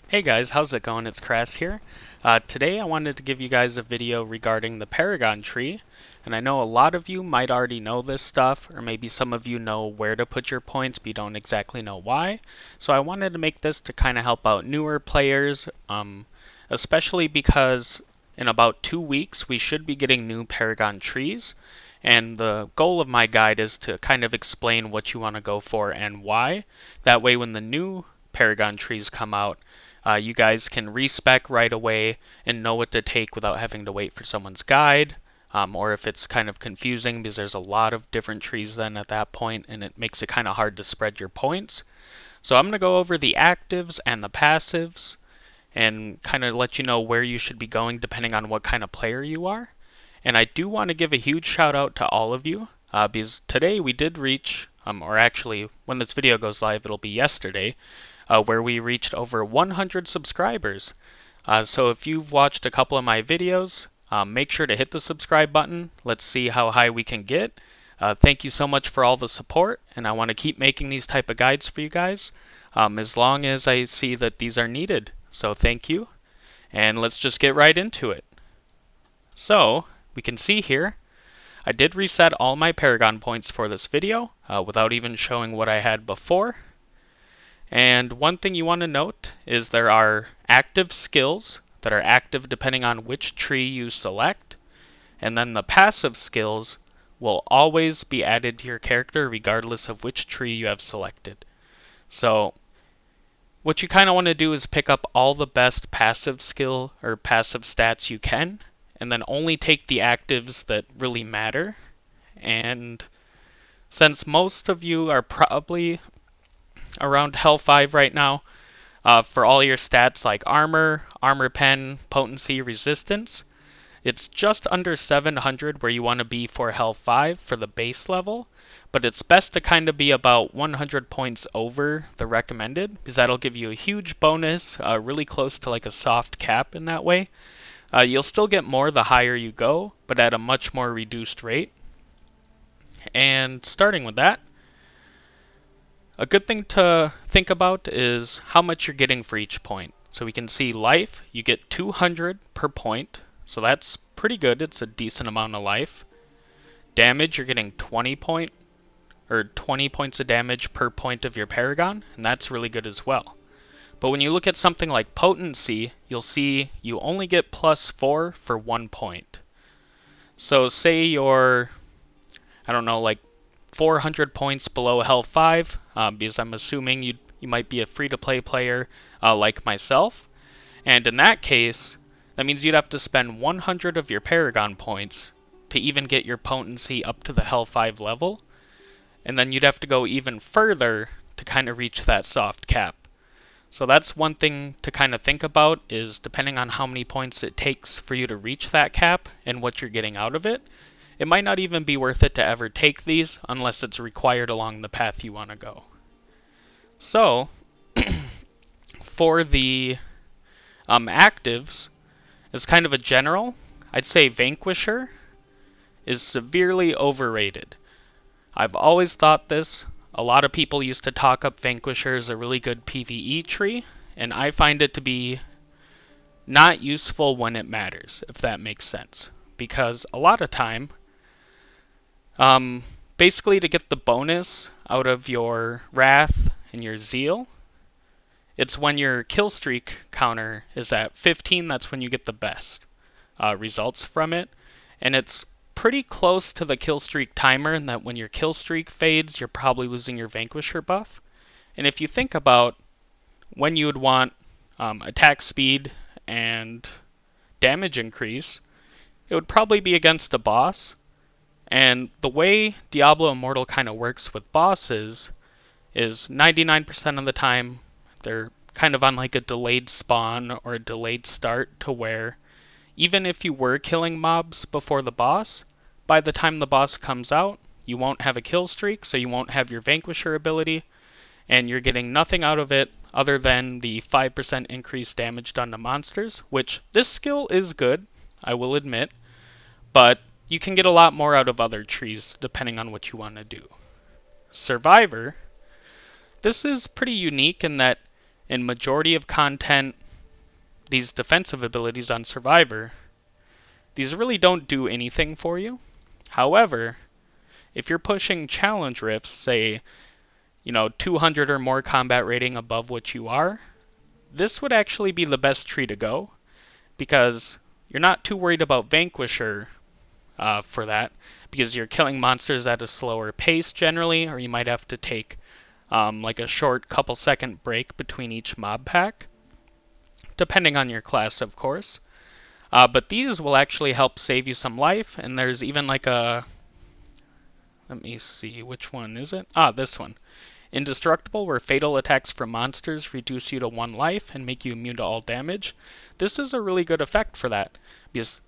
Hey guys, how's it going? It's Crass here. Today I wanted to give you guys a video regarding the Paragon tree, and I know a lot of you might already know this stuff, or maybe some of you know where to put your points but you don't exactly know why. So I wanted to make this to kind of help out newer players, especially because in about 2 weeks we should be getting new Paragon trees, and the goal of my guide is to kind of explain what you want to go for and why. That way when the new Paragon trees come out, you guys can respec right away and know what to take without having to wait for someone's guide, or if it's kind of confusing because there's a lot of different trees then at that point and it makes it kind of hard to spread your points. So I'm going to go over the actives and the passives and kind of let you know where you should be going depending on what kind of player you are. And I do want to give a huge shout out to all of you because today we did reach, or actually when this video goes live it'll be yesterday, where we reached over 100 subscribers. So if you've watched a couple of my videos, make sure to hit the subscribe button. Let's see how high we can get. Thank you so much for all the support, and I want to keep making these type of guides for you guys as long as I see that these are needed. So thank you, and let's just get right into it. So we can see here, I did reset all my Paragon points for this video without even showing what I had before. And one thing you want to note is there are active skills that are active depending on which tree you select, and then the passive skills will always be added to your character regardless of which tree you have selected. So what you kind of want to do is pick up all the best passive skill or passive stats you can, and then only take the actives that really matter. And since most of you are probably around Hell 5 right now, for all your stats like armor, armor pen, potency, resistance, it's just under 700 where you want to be for Hell 5 for the base level, but it's best to kind of be about 100 points over the recommended, because that'll give you a huge bonus, really close to like a soft cap in that way. You'll still get more the higher you go, but at a much more reduced rate. And starting with that, a good thing to think about is how much you're getting for each point. So we can see life, you get 200 per point, so that's pretty good. It's a decent amount of life. Damage, you're getting 20 points of damage per point of your Paragon, and that's really good as well. But when you look at something like potency, you'll see you only get +4 for 1 point. So say you're, I don't know, like 400 points below Hell 5, because I'm assuming you might be a free-to-play player like myself. And in that case, that means you'd have to spend 100 of your Paragon points to even get your potency up to the Hell 5 level. And then you'd have to go even further to kind of reach that soft cap. So that's one thing to kind of think about, is depending on how many points it takes for you to reach that cap and what you're getting out of it, it might not even be worth it to ever take these unless it's required along the path you want to go. So, for the actives, as kind of a general, I'd say Vanquisher is severely overrated. I've always thought this. A lot of people used to talk up Vanquisher as a really good PvE tree, and I find it to be not useful when it matters, if that makes sense. Because a lot of time, basically to get the bonus out of your Wrath and your Zeal, it's when your kill streak counter is at 15, that's when you get the best results from it. And it's pretty close to the kill streak timer in that when your kill streak fades, you're probably losing your Vanquisher buff. And if you think about when you would want attack speed and damage increase, it would probably be against a boss. And the way Diablo Immortal kind of works with bosses is 99% of the time they're kind of on like a delayed spawn or a delayed start, to where even if you were killing mobs before the boss, by the time the boss comes out, you won't have a kill streak, so you won't have your Vanquisher ability, and you're getting nothing out of it other than the 5% increased damage done to monsters, which this skill is good, I will admit, but you can get a lot more out of other trees depending on what you want to do. Survivor, this is pretty unique in that in majority of content, these defensive abilities on Survivor, these really don't do anything for you. However, if you're pushing challenge rifts, say, 200 or more combat rating above what you are, this would actually be the best tree to go, because you're not too worried about Vanquisher for that, because you're killing monsters at a slower pace generally, or you might have to take like a short couple second break between each mob pack, depending on your class, of course. But these will actually help save you some life, and there's even like a... Let me see, which one is it? This one. Indestructible, where fatal attacks from monsters reduce you to 1 life and make you immune to all damage. This is a really good effect for that, because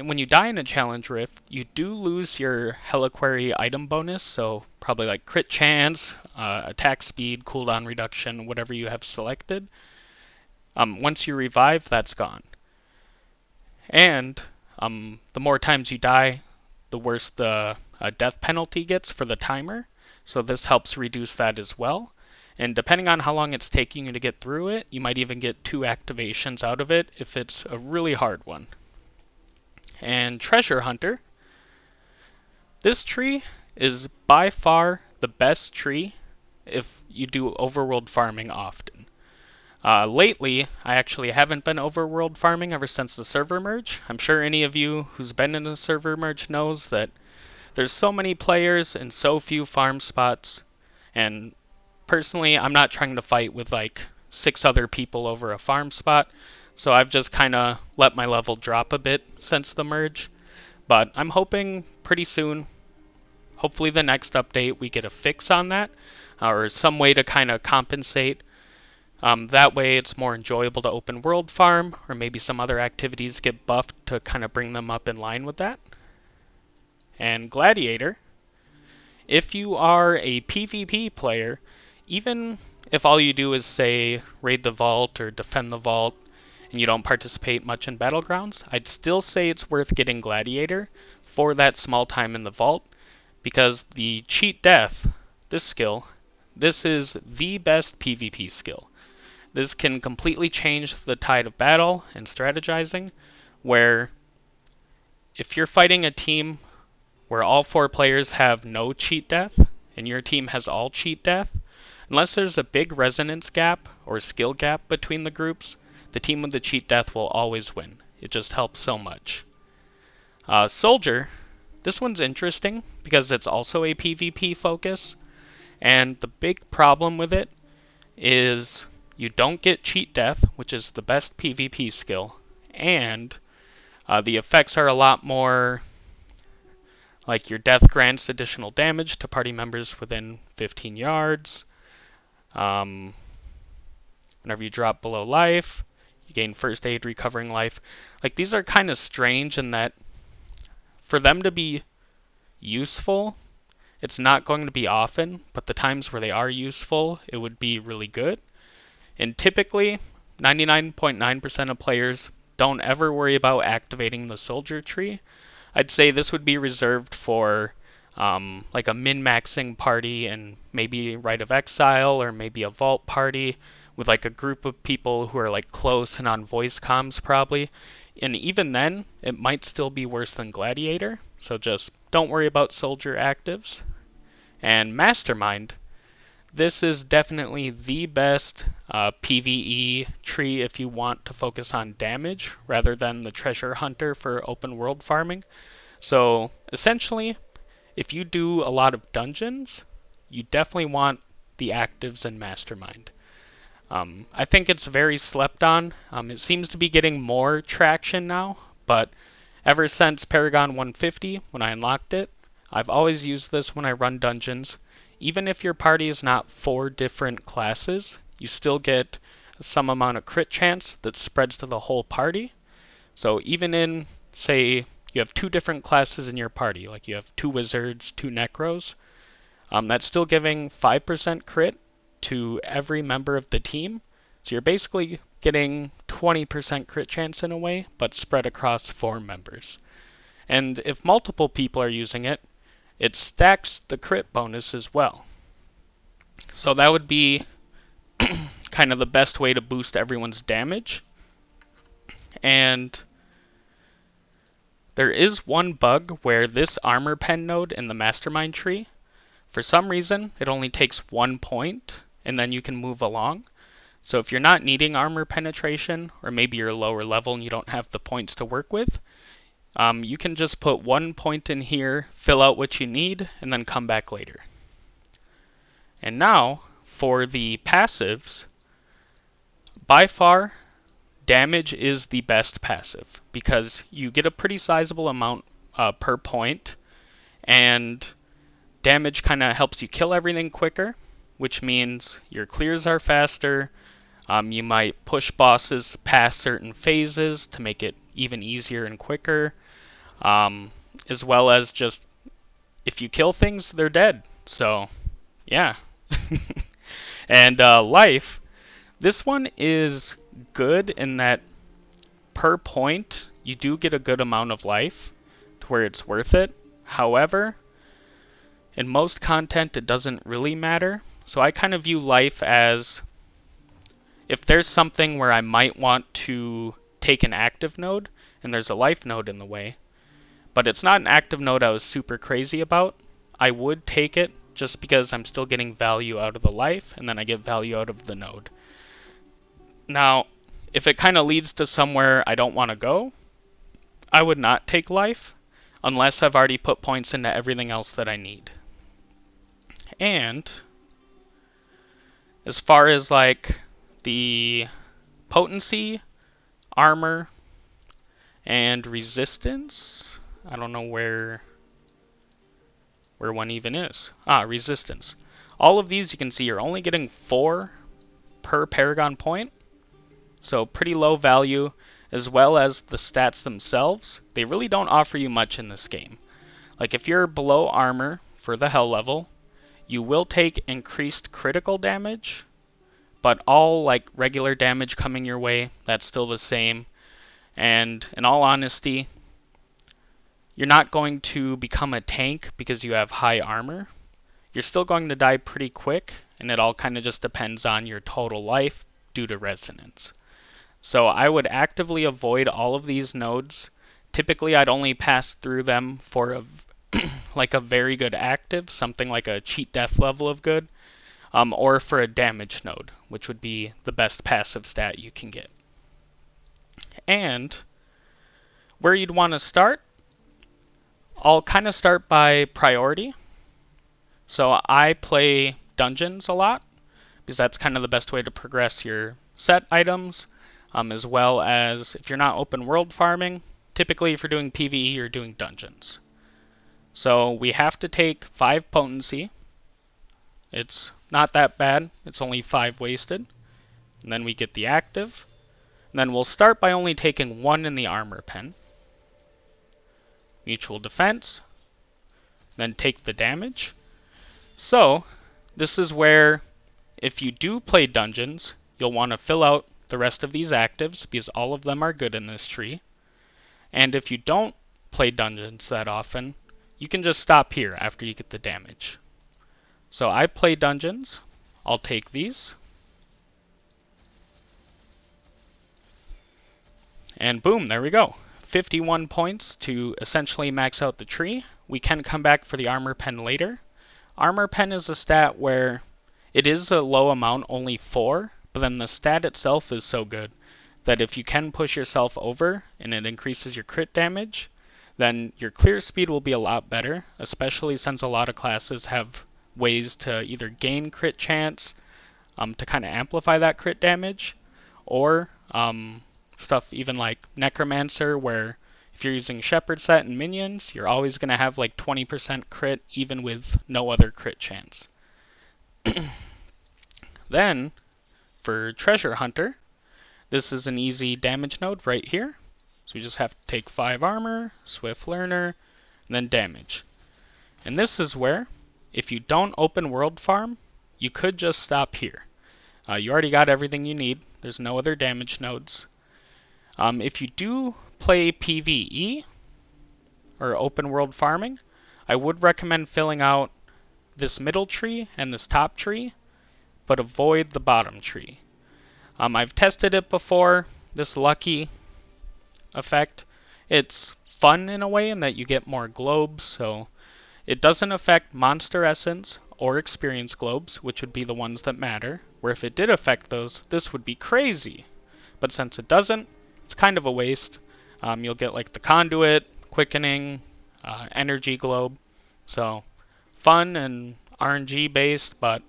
when you die in a challenge rift, you do lose your Heliquary item bonus, so probably like crit chance, attack speed, cooldown reduction, whatever you have selected. Once you revive, that's gone. And the more times you die, the worse the death penalty gets for the timer. So this helps reduce that as well. And depending on how long it's taking you to get through it, you might even get 2 activations out of it if it's a really hard one. And Treasure Hunter. This tree is by far the best tree if you do overworld farming often. Lately, I actually haven't been overworld farming ever since the server merge. I'm sure any of you who's been in a server merge knows that there's so many players and so few farm spots, and personally, I'm not trying to fight with like 6 other people over a farm spot, so I've just kind of let my level drop a bit since the merge. But I'm hoping pretty soon, hopefully the next update, we get a fix on that, or some way to kind of compensate. That way it's more enjoyable to open world farm, or maybe some other activities get buffed to kind of bring them up in line with that. And Gladiator. If you are a PvP player, even if all you do is, say, raid the vault or defend the vault, and you don't participate much in Battlegrounds, I'd still say it's worth getting Gladiator for that small time in the vault, because the Cheat Death, this skill, this is the best PvP skill. This can completely change the tide of battle and strategizing, where if you're fighting a team where all 4 players have no cheat death, and your team has all cheat death, unless there's a big resonance gap or skill gap between the groups, the team with the cheat death will always win. It just helps so much. Soldier, this one's interesting because it's also a PvP focus, and the big problem with it is you don't get cheat death, which is the best PvP skill, and the effects are a lot more like your death grants additional damage to party members within 15 yards. Whenever you drop below life, you gain first aid recovering life. Like, these are kind of strange in that for them to be useful, it's not going to be often, but the times where they are useful, it would be really good. And typically, 99.9% of players don't ever worry about activating the soldier tree. I'd say this would be reserved for like a min-maxing party and maybe Rite of Exile, or maybe a vault party with like a group of people who are like close and on voice comms probably. And even then, it might still be worse than Gladiator, so just don't worry about soldier actives. And Mastermind. This is definitely the best PvE tree if you want to focus on damage rather than the treasure hunter for open world farming. So essentially, if you do a lot of dungeons, you definitely want the actives in Mastermind. I think it's very slept on. It seems to be getting more traction now, but ever since Paragon 150, when I unlocked it, I've always used this when I run dungeons. Even if your party is not 4 different classes, you still get some amount of crit chance that spreads to the whole party. So even in, say, you have 2 different classes in your party, like you have 2 wizards, 2 necros, that's still giving 5% crit to every member of the team. So you're basically getting 20% crit chance in a way, but spread across 4 members. And if multiple people are using it, it stacks the crit bonus as well. So that would be kind of the best way to boost everyone's damage. And there is one bug where this armor pen node in the Mastermind tree, for some reason, it only takes 1 point, and then you can move along. So if you're not needing armor penetration, or maybe you're lower level and you don't have the points to work with, you can just put 1 point in here, fill out what you need, and then come back later. And now, for the passives, by far, damage is the best passive, because you get a pretty sizable amount per point, and damage kind of helps you kill everything quicker, which means your clears are faster. You might push bosses past certain phases to make it even easier and quicker, as well as just if you kill things, they're dead. So, yeah. And life, this one is good in that per point you do get a good amount of life to where it's worth it. However, in most content it doesn't really matter. So I kind of view life as, if there's something where I might want to take an active node and there's a life node in the way, but it's not an active node I was super crazy about, I would take it just because I'm still getting value out of the life, and then I get value out of the node. Now, if it kind of leads to somewhere I don't want to go, I would not take life unless I've already put points into everything else that I need. And as far as like the potency, armor, and resistance, I don't know where one even is. Resistance. All of these you can see you're only getting 4 per Paragon point, so pretty low value, as well as the stats themselves. They really don't offer you much in this game. Like if you're below armor for the hell level, you will take increased critical damage, but all like regular damage coming your way, that's still the same. And in all honesty, you're not going to become a tank because you have high armor. You're still going to die pretty quick, and it all kind of just depends on your total life due to resonance. So I would actively avoid all of these nodes. Typically I'd only pass through them for like a very good active, something like a cheat death level of good, or for a damage node, which would be the best passive stat you can get. And where you'd want to start, I'll kind of start by priority. So I play dungeons a lot, because that's kind of the best way to progress your set items, as well as if you're not open world farming, typically if you're doing PvE, you're doing dungeons. So we have to take 5 potency. It's not that bad, it's only 5 wasted. And then we get the active. And then we'll start by only taking 1 in the armor pen. Mutual defense. Then take the damage. So this is where, if you do play dungeons, you'll want to fill out the rest of these actives, because all of them are good in this tree. And if you don't play dungeons that often, you can just stop here after you get the damage. So I play dungeons. I'll take these. And boom, there we go. 51 points to essentially max out the tree. We can come back for the armor pen later. Armor pen is a stat where it is a low amount, only 4, but then the stat itself is so good that if you can push yourself over and it increases your crit damage, then your clear speed will be a lot better, especially since a lot of classes have ways to either gain crit chance to kind of amplify that crit damage, or stuff even like Necromancer, where if you're using Shepherd set and minions, you're always going to have like 20% crit even with no other crit chance. Then, for Treasure Hunter, this is an easy damage node right here. So we just have to take 5 armor, Swift Learner, and then damage. And this is where, if you don't open world farm, you could just stop here. You already got everything you need. There's no other damage nodes. If you do play PvE, or open world farming, I would recommend filling out this middle tree and this top tree, but avoid the bottom tree. I've tested it before, this lucky effect. It's fun in a way in that you get more globes, so it doesn't affect monster essence or experience globes, which would be the ones that matter, where if it did affect those, this would be crazy. But since it doesn't, it's kind of a waste. You'll get like the conduit, quickening, energy globe, so fun and RNG based, but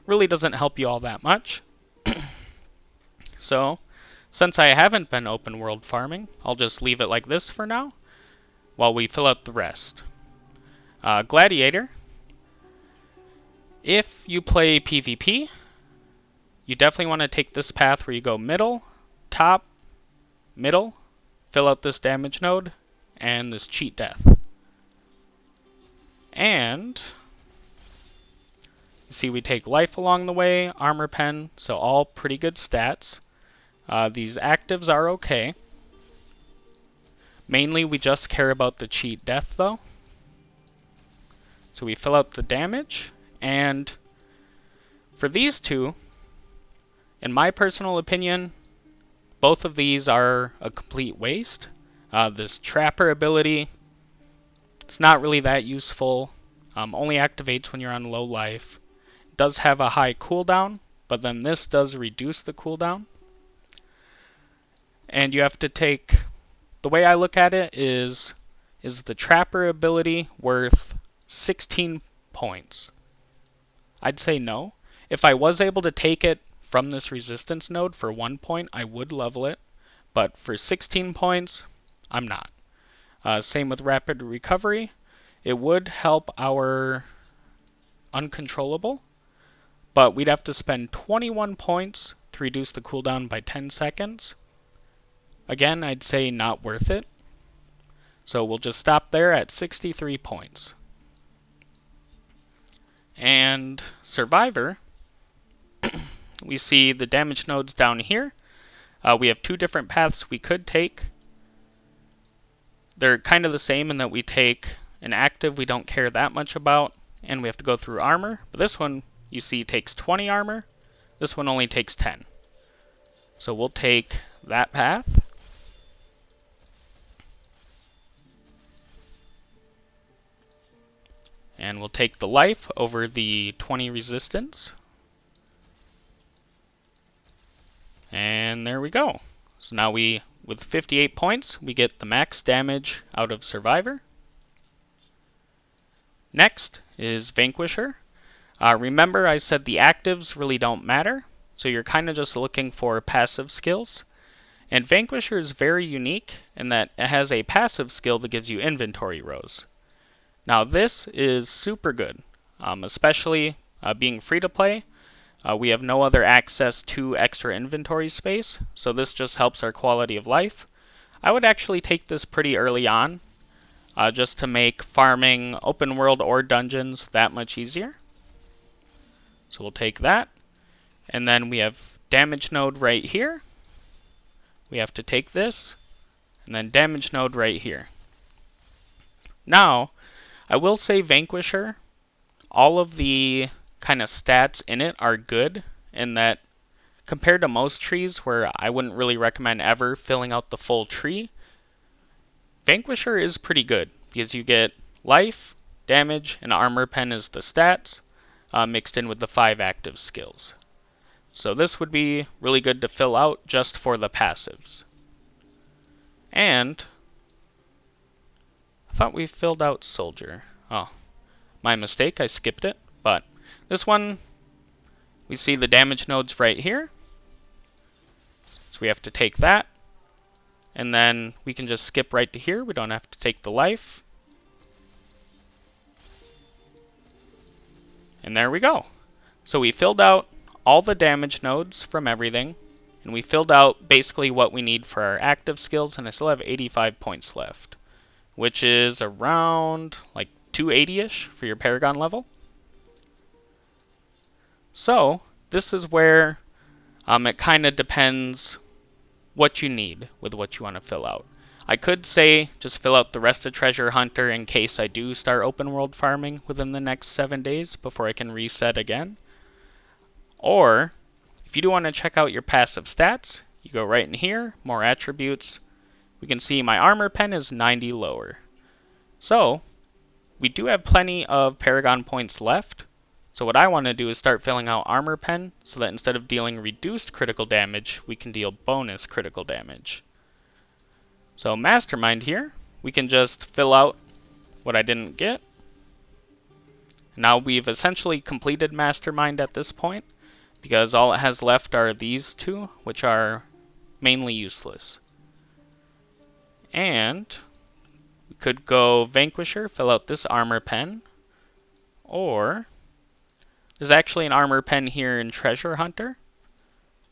really doesn't help you all that much. So, since I haven't been open world farming, I'll just leave it like this for now, while we fill out the rest. Gladiator. If you play PvP, you definitely want to take this path where you go middle, top, middle, fill out this damage node, and this cheat death. And you see we take life along the way, armor pen, so all pretty good stats. These actives are okay. Mainly we just care about the cheat death though. So we fill out the damage, and for these two, in my personal opinion, both of these are a complete waste. This Trapper ability, it's not really that useful. Only activates when you're on low life. It does have a high cooldown, but then this does reduce the cooldown. And you have to take, the way I look at it is the Trapper ability worth 16 points? I'd say no. If I was able to take it from this resistance node for 1 point, I would level it. But for 16 points, I'm not. Same with Rapid Recovery. It would help our Uncontrollable, but we'd have to spend 21 points to reduce the cooldown by 10 seconds. Again, I'd say not worth it. So we'll just stop there at 63 points. And Survivor, we see the damage nodes down here. We have two different paths we could take. They're kind of the same in that we take an active we don't care that much about, and we have to go through armor. But this one, you see, takes 20 armor. This one only takes 10. So we'll take that path. And we'll take the life over the 20 resistance. And there we go. So now with 58 points, we get the max damage out of Survivor. Next is Vanquisher. Remember I said the actives really don't matter, so you're kind of just looking for passive skills. And Vanquisher is very unique in that it has a passive skill that gives you inventory rows. Now this is super good, especially being free to play. We have no other access to extra inventory space, so this just helps our quality of life. I would actually take this pretty early on, just to make farming open world or dungeons that much easier. So we'll take that, and then we have damage node right here. We have to take this, and then damage node right here. Now, I will say Vanquisher, all of the kind of stats in it are good in that compared to most trees where I wouldn't really recommend ever filling out the full tree, Vanquisher is pretty good because you get life, damage, and armor pen as the stats mixed in with the 5 active skills. So this would be really good to fill out just for the passives. And I thought we filled out Soldier. Oh, my mistake, I skipped it. But this one, we see the damage nodes right here. So we have to take that. And then we can just skip right to here. We don't have to take the life. And there we go. So we filled out all the damage nodes from everything. And we filled out basically what we need for our active skills. And I still have 85 points left, which is around like 280-ish for your Paragon level. So this is where it kind of depends what you need with what you want to fill out. I could say just fill out the rest of Treasure Hunter in case I do start open world farming within the next 7 days before I can reset again. Or If you do want to check out your passive stats, you go right in here, more attributes. We can see my armor pen is 90 lower. So we do have plenty of Paragon points left. So what I want to do is start filling out armor pen so that instead of dealing reduced critical damage, we can deal bonus critical damage. So Mastermind here, we can just fill out what I didn't get. Now we've essentially completed Mastermind at this point, because all it has left are these two, which are mainly useless. And we could go Vanquisher, fill out this armor pen, or there's actually an armor pen here in Treasure Hunter.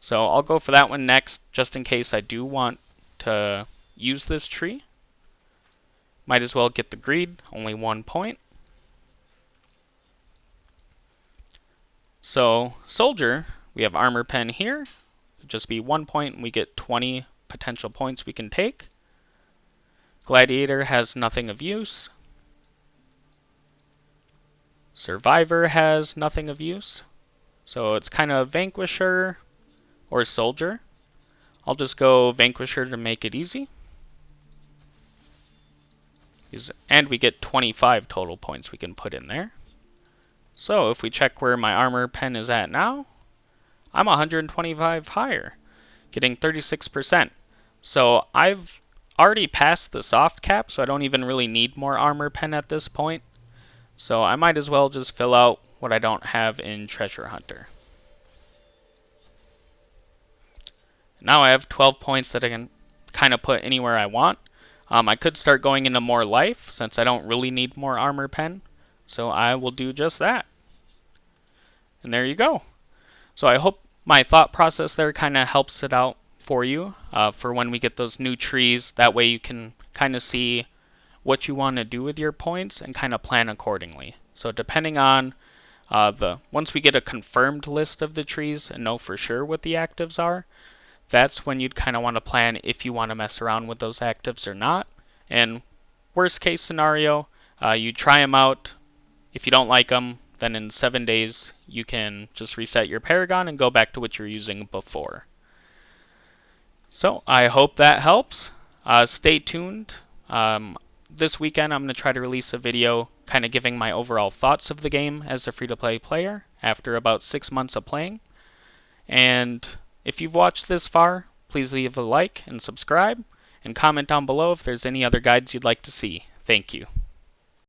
So I'll go for that one next, just in case I do want to use this tree. Might as well get the greed, only 1 point. So Soldier, we have armor pen here. It'd just be 1 point and we get 20 potential points we can take. Gladiator has nothing of use. Survivor has nothing of use. So it's kind of Vanquisher or Soldier. I'll just go Vanquisher to make it easy. And we get 25 total points we can put in there. So if we check where my armor pen is at now, I'm 125 higher, getting 36%. So I've already passed the soft cap, so I don't even really need more armor pen at this point. So I might as well just fill out what I don't have in Treasure Hunter. Now I have 12 points that I can kind of put anywhere I want. I could start going into more life since I don't really need more armor pen. So I will do just that. And there you go. So I hope my thought process there kind of helps it out for you for when we get those new trees. That way you can kind of see what you want to do with your points and kind of plan accordingly. So depending on once we get a confirmed list of the trees and know for sure what the actives are, that's when you'd kind of want to plan if you want to mess around with those actives or not. And worst case scenario, you try them out. If you don't like them, then in 7 days you can just reset your Paragon and go back to what you're using before. So I hope that helps. Stay tuned. This weekend I'm going to try to release a video kind of giving my overall thoughts of the game as a free-to-play player after about 6 months of playing. And if you've watched this far, please leave a like and subscribe, and comment down below if there's any other guides you'd like to see. Thank you.